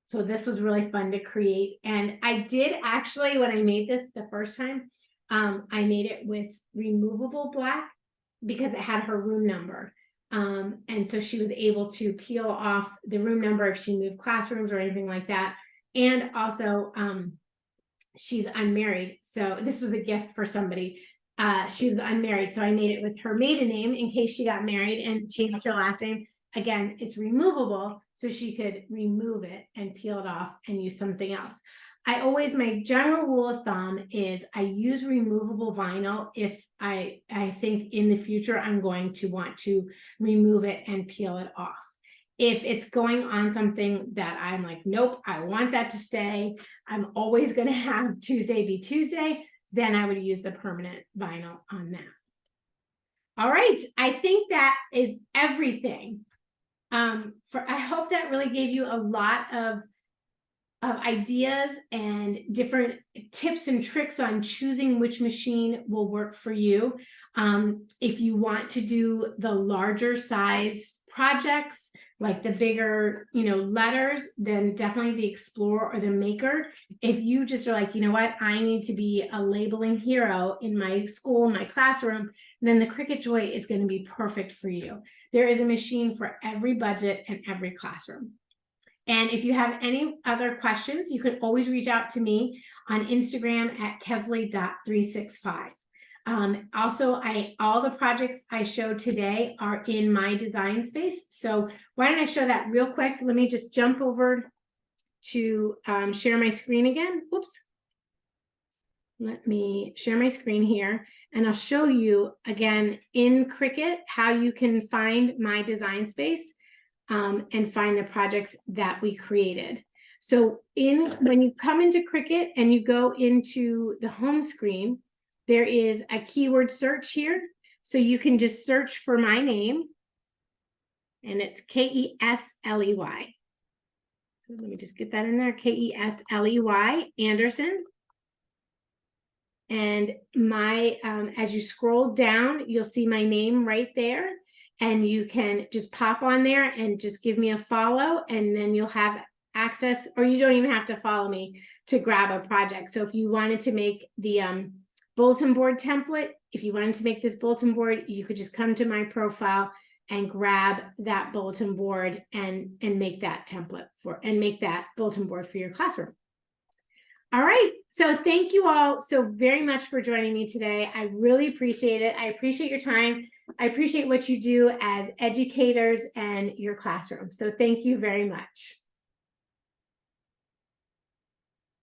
So this was really fun to create. And I did actually, when I made this the first time, I made it with removable black because it had her room number. And so she was able to peel off the room number if she moved classrooms or anything like that. And also, she's unmarried. So this was a gift for somebody. She was unmarried. So I made it with her maiden name in case she got married and changed her last name. Again, it's removable, so she could remove it and peel it off and use something else. My general rule of thumb is I use removable vinyl if I think in the future I'm going to want to remove it and peel it off. If it's going on something that I'm like, nope, I want that to stay, I'm always going to have Tuesday be Tuesday, then I would use the permanent vinyl on that. All right, I think that is everything. I hope that really gave you a lot of ideas and different tips and tricks on choosing which machine will work for you. If you want to do the larger size projects, like the bigger, letters, then definitely the Explorer or the Maker. If you just are like, you know what, I need to be a labeling hero in my school, my classroom, then the Cricut Joy is going to be perfect for you. There is a machine for every budget and every classroom. And if you have any other questions, you can always reach out to me on Instagram at kesley.365. Also, all the projects I showed today are in my design space. So why don't I show that real quick? Let me just jump over to share my screen again. Oops. Let me share my screen here, and I'll show you again in Cricut how you can find my design space and find the projects that we created. So when you come into Cricut and you go into the home screen, there is a keyword search here. So you can just search for my name, and it's Kesley. So let me just get that in there, Kesley Anderson. And as you scroll down, you'll see my name right there. and you can just pop on there and just give me a follow, and then you'll have access, or you don't even have to follow me to grab a project. So if you wanted to make the bulletin board template, if you wanted to make this bulletin board, you could just come to my profile and grab that bulletin board and make that template and make that bulletin board for your classroom. All right, so thank you all so very much for joining me today. I really appreciate it. I appreciate your time. I appreciate what you do as educators and your classroom. So thank you very much.